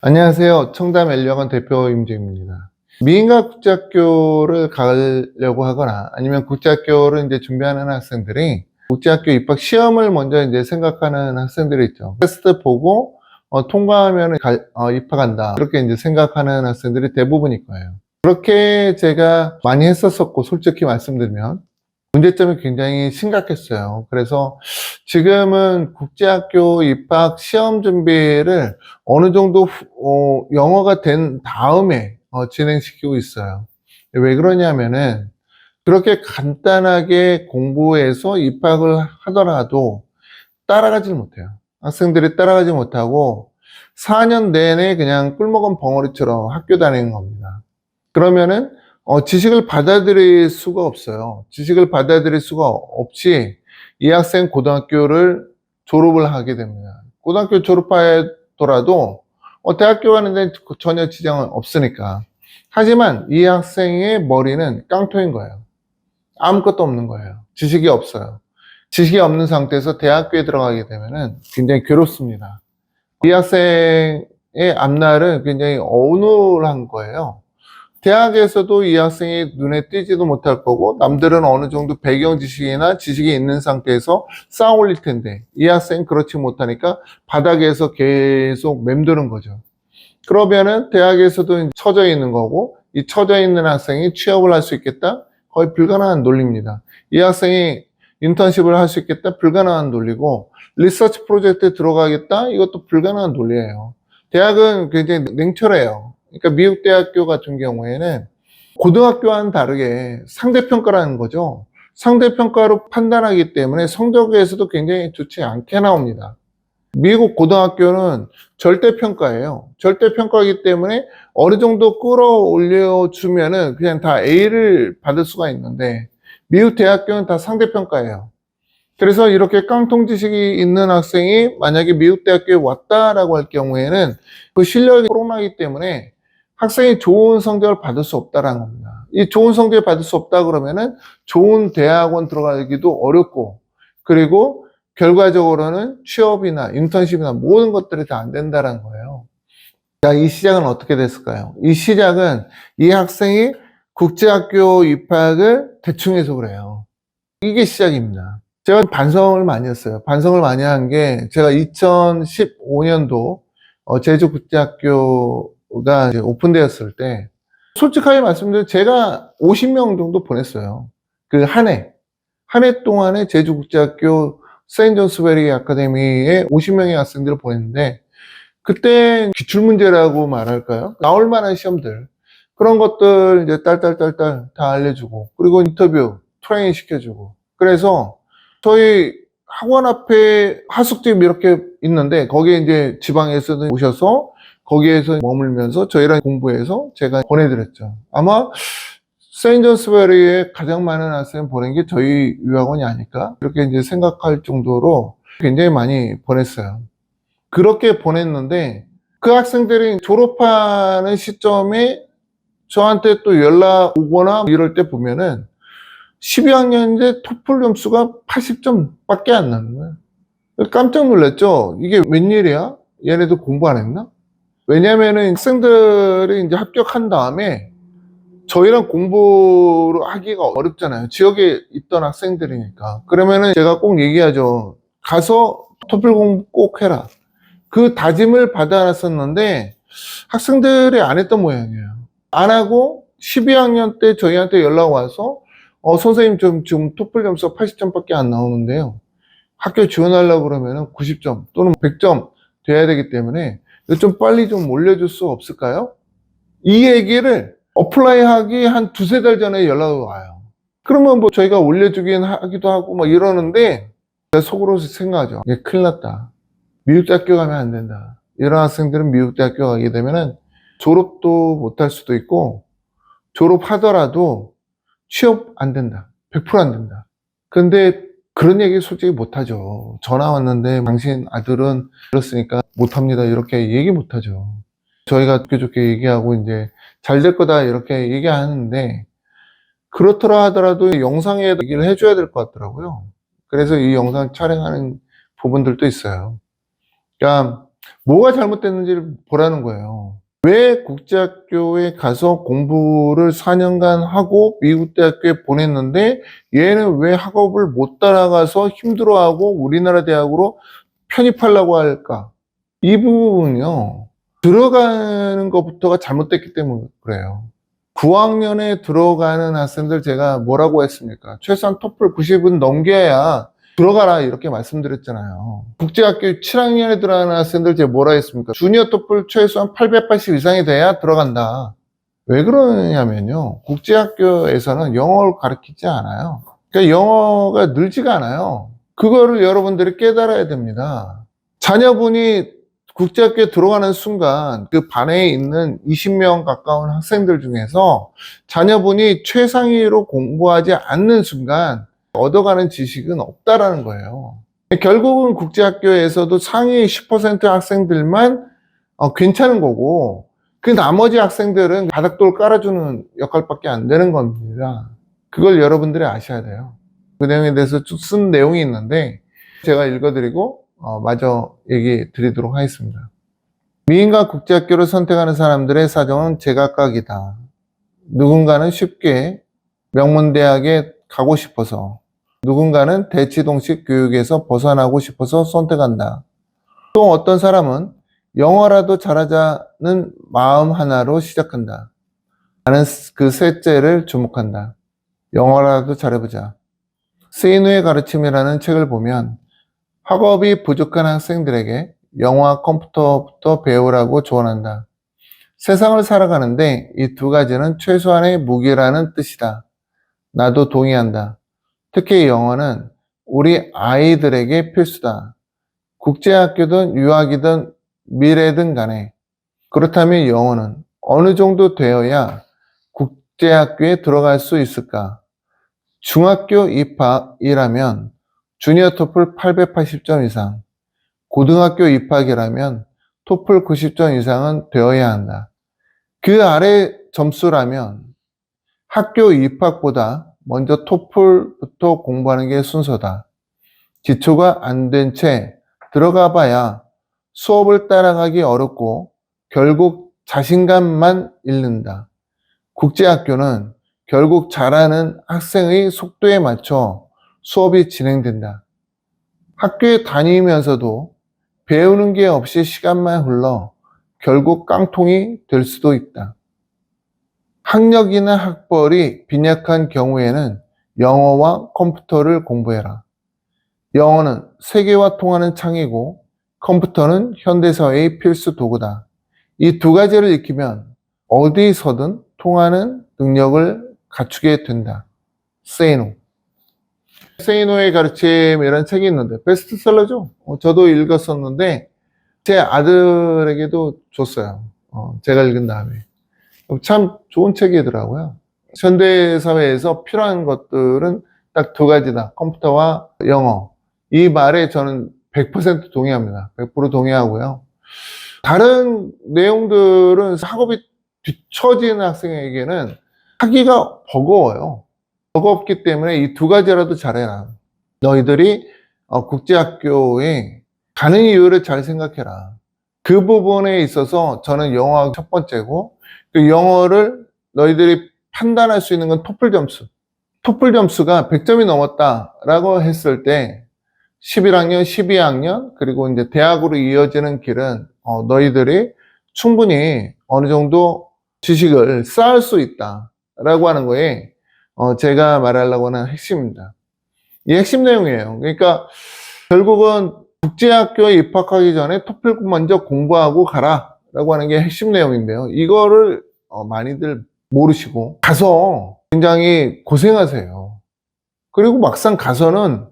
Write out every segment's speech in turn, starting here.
안녕하세요. 청담 엘리학원 대표 임재입니다. 미인과 국제학교를 가려고 하거나 아니면 국제학교를 이제 준비하는 학생들이 국제학교 입학 시험을 먼저 이제 생각하는 학생들이 있죠. 테스트 보고 통과하면 입학한다. 이렇게 이제 생각하는 학생들이 대부분일 거예요. 그렇게 제가 많이 했었었고, 솔직히 말씀드리면 문제점이 굉장히 심각했어요. 그래서 지금은 국제학교 입학 시험 준비를 어느 정도 영어가 된 다음에 진행시키고 있어요. 왜 그러냐면은 그렇게 간단하게 공부해서 입학을 하더라도 따라가지 못해요. 학생들이 따라가지 못하고 4년 내내 그냥 꿀먹은 벙어리처럼 학교 다니는 겁니다. 그러면은 지식을 받아들일 수가 없어요. 지식을 받아들일 수가 없이 이 학생 고등학교를 졸업을 하게 됩니다. 고등학교 졸업하더라도 대학교 가는데 전혀 지장은 없으니까. 하지만 이 학생의 머리는 깡통인 거예요. 아무것도 없는 거예요. 지식이 없어요. 지식이 없는 상태에서 대학교에 들어가게 되면은 굉장히 괴롭습니다. 이 학생의 앞날은 굉장히 어눌한 거예요. 대학에서도 이 학생이 눈에 띄지도 못할 거고, 남들은 어느 정도 배경 지식이나 지식이 있는 상태에서 쌓아 올릴 텐데, 이 학생은 그렇지 못하니까 바닥에서 계속 맴도는 거죠. 그러면은 대학에서도 처져 있는 거고, 이 처져 있는 학생이 취업을 할 수 있겠다? 거의 불가능한 논리입니다. 이 학생이 인턴십을 할 수 있겠다? 불가능한 논리고, 리서치 프로젝트에 들어가겠다? 이것도 불가능한 논리예요. 대학은 굉장히 냉철해요. 그러니까 미국 대학교 같은 경우에는 고등학교와는 다르게 상대평가라는 거죠. 상대평가로 판단하기 때문에 성적에서도 굉장히 좋지 않게 나옵니다. 미국 고등학교는 절대평가예요. 절대평가이기 때문에 어느 정도 끌어올려 주면은 그냥 다 A를 받을 수가 있는데, 미국 대학교는 다 상대평가예요. 그래서 이렇게 깡통 지식이 있는 학생이 만약에 미국 대학교에 왔다라고 할 경우에는 그 실력이 코로나이기 때문에 학생이 좋은 성적을 받을 수 없다라는 겁니다. 이 좋은 성적을 받을 수 없다 그러면은 좋은 대학원 들어가기도 어렵고, 그리고 결과적으로는 취업이나 인턴십이나 모든 것들이 다 안 된다는 거예요. 자, 이 시작은 어떻게 됐을까요? 이 시작은 이 학생이 국제학교 입학을 대충 해서 그래요. 이게 시작입니다. 제가 반성을 많이 했어요. 반성을 많이 한 게, 제가 2015년도 제주국제학교가 이제 오픈되었을 때, 솔직하게 말씀드리면 제가 50명 정도 보냈어요. 그 한 해 동안에 제주국제학교 세인존스베리 아카데미에 50명의 학생들을 보냈는데, 그때 기출문제라고 말할까요? 나올 만한 시험들, 그런 것들 이제 딸딸딸딸 다 알려주고, 그리고 인터뷰, 트레이닝 시켜주고, 그래서 저희 학원 앞에 하숙집 이렇게 있는데, 거기에 이제 지방에서도 오셔서 거기에서 머물면서 저희랑 공부해서 제가 보내드렸죠. 아마 세인존스베리에 가장 많은 학생 보낸 게 저희 유학원이 아닐까? 이렇게 이제 생각할 정도로 굉장히 많이 보냈어요. 그렇게 보냈는데, 그 학생들이 졸업하는 시점에 저한테 또 연락 오거나 이럴 때 보면은 12학년인데 토플 점수가 80점 밖에 안 나는 거예요. 깜짝 놀랐죠? 이게 웬일이야? 얘네들 공부 안 했나? 왜냐면은 학생들이 이제 합격한 다음에 저희랑 공부를 하기가 어렵잖아요. 지역에 있던 학생들이니까. 그러면은 제가 꼭 얘기하죠. 가서 토플 공부 꼭 해라. 그 다짐을 받아놨었는데 학생들이 안 했던 모양이에요. 안 하고 12학년 때 저희한테 연락 와서 선생님 지금 토플 점수가 80점밖에 안 나오는데요. 학교 지원하려고 그러면 90점 또는 100점 돼야 되기 때문에 좀 빨리 좀 올려줄 수 없을까요? 이 얘기를 어플라이 하기 한 두세 달 전에 연락이 와요. 그러면 뭐 저희가 올려주긴 하기도 하고 막 이러는데, 제가 속으로 생각하죠. 이게 큰일 났다. 미국 대학교 가면 안 된다. 이런 학생들은 미국 대학교 가게 되면은 졸업도 못할 수도 있고, 졸업하더라도 취업 안 된다. 100% 안 된다. 근데 그런 얘기 솔직히 못하죠. 전화 왔는데 당신 아들은 그렇으니까 못합니다. 이렇게 얘기 못하죠. 저희가 좋게 얘기하고 이제 잘 될 거다 이렇게 얘기하는데, 그렇더라 하더라도 영상에 얘기를 해줘야 될 것 같더라고요. 그래서 이 영상 촬영하는 부분들도 있어요. 그러니까 뭐가 잘못됐는지를 보라는 거예요. 왜 국제학교에 가서 공부를 4년간 하고 미국 대학교에 보냈는데 얘는 왜 학업을 못 따라가서 힘들어하고 우리나라 대학으로 편입하려고 할까? 이 부분은요, 들어가는 것부터가 잘못됐기 때문에 그래요. 9학년에 들어가는 학생들 제가 뭐라고 했습니까? 최소한 토플 90은 넘겨야 들어가라 이렇게 말씀드렸잖아요. 국제학교 7학년에 들어가는 학생들 제가 뭐라 했습니까? 주니어 토플 최소한 880 이상이 돼야 들어간다. 왜 그러냐면요. 국제학교에서는 영어를 가르치지 않아요. 그러니까 영어가 늘지가 않아요. 그거를 여러분들이 깨달아야 됩니다. 자녀분이 국제학교에 들어가는 순간 그 반에 있는 20명 가까운 학생들 중에서 자녀분이 최상위로 공부하지 않는 순간 얻어가는 지식은 없다라는 거예요. 결국은 국제학교에서도 상위 10% 학생들만 괜찮은 거고 그 나머지 학생들은 바닥돌 깔아주는 역할밖에 안 되는 겁니다. 그걸 여러분들이 아셔야 돼요. 그 내용에 대해서 쭉 쓴 내용이 있는데 제가 읽어드리고 마저 얘기 드리도록 하겠습니다. 미인과 국제학교를 선택하는 사람들의 사정은 제각각이다. 누군가는 쉽게 명문대학에 가고 싶어서, 누군가는 대치동식 교육에서 벗어나고 싶어서 선택한다. 또 어떤 사람은 영어라도 잘하자는 마음 하나로 시작한다. 나는 그 셋째를 주목한다. 영어라도 잘해보자. 세이누의 가르침이라는 책을 보면 학업이 부족한 학생들에게 영어와 컴퓨터부터 배우라고 조언한다. 세상을 살아가는데 이 두 가지는 최소한의 무기라는 뜻이다. 나도 동의한다. 특히 영어는 우리 아이들에게 필수다. 국제학교든 유학이든 미래든 간에. 그렇다면 영어는 어느 정도 되어야 국제학교에 들어갈 수 있을까? 중학교 입학이라면 주니어 토플 880점 이상, 고등학교 입학이라면 토플 90점 이상은 되어야 한다. 그 아래 점수라면 학교 입학보다 먼저 토플부터 공부하는 게 순서다. 기초가 안 된 채 들어가 봐야 수업을 따라가기 어렵고 결국 자신감만 잃는다. 국제학교는 결국 잘하는 학생의 속도에 맞춰 수업이 진행된다. 학교에 다니면서도 배우는 게 없이 시간만 흘러 결국 깡통이 될 수도 있다. 학력이나 학벌이 빈약한 경우에는 영어와 컴퓨터를 공부해라. 영어는 세계와 통하는 창이고 컴퓨터는 현대사회의 필수 도구다. 이 두 가지를 익히면 어디서든 통하는 능력을 갖추게 된다. 세이노. 세이노의 가르침이라는 책이 있는데 베스트셀러죠. 저도 읽었었는데 제 아들에게도 줬어요. 제가 읽은 다음에. 참 좋은 책이더라고요. 현대사회에서 필요한 것들은 딱 두 가지다. 컴퓨터와 영어. 이 말에 저는 100% 동의합니다. 100% 동의하고요. 다른 내용들은 학업이 뒤처지는 학생에게는 하기가 버거워요. 버겁기 때문에 이 두 가지라도 잘해라. 너희들이 국제학교에 가는 이유를 잘 생각해라. 그 부분에 있어서 저는 영어가 첫 번째고 그 영어를 너희들이 판단할 수 있는 건 토플 점수. 토플 점수가 100점이 넘었다라고 했을 때 11학년, 12학년 그리고 이제 대학으로 이어지는 길은 너희들이 충분히 어느 정도 지식을 쌓을 수 있다라고 하는 거에 제가 말하려고 하는 핵심입니다. 이 핵심 내용이에요. 그러니까 결국은 국제학교에 입학하기 전에 토플 먼저 공부하고 가라라고 하는 게 핵심 내용인데요. 이거를 많이들 모르시고 가서 굉장히 고생하세요. 그리고 막상 가서는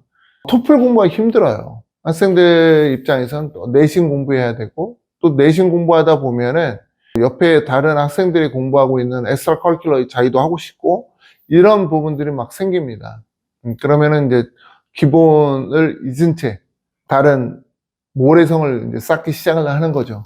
토플 공부가 힘들어요. 학생들 입장에서는 또 내신 공부해야 되고 또 내신 공부하다 보면은 옆에 다른 학생들이 공부하고 있는 엑스트라 커리큘러 자기도 하고 싶고 이런 부분들이 막 생깁니다. 그러면은 이제 기본을 잊은 채 다른 모래성을 이제 쌓기 시작을 하는 거죠.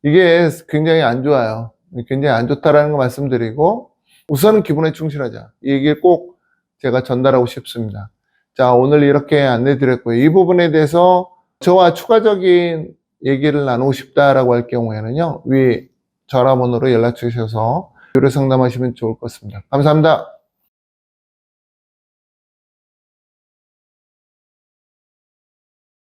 이게 굉장히 안 좋아요. 굉장히 안 좋다라는 거 말씀드리고 우선은 기본에 충실하자. 이 얘기를 꼭 제가 전달하고 싶습니다. 자, 오늘 이렇게 안내 드렸고요. 이 부분에 대해서 저와 추가적인 얘기를 나누고 싶다라고 할 경우에는요, 위 전화번호로 연락 주셔서 유료 상담하시면 좋을 것 같습니다. 감사합니다.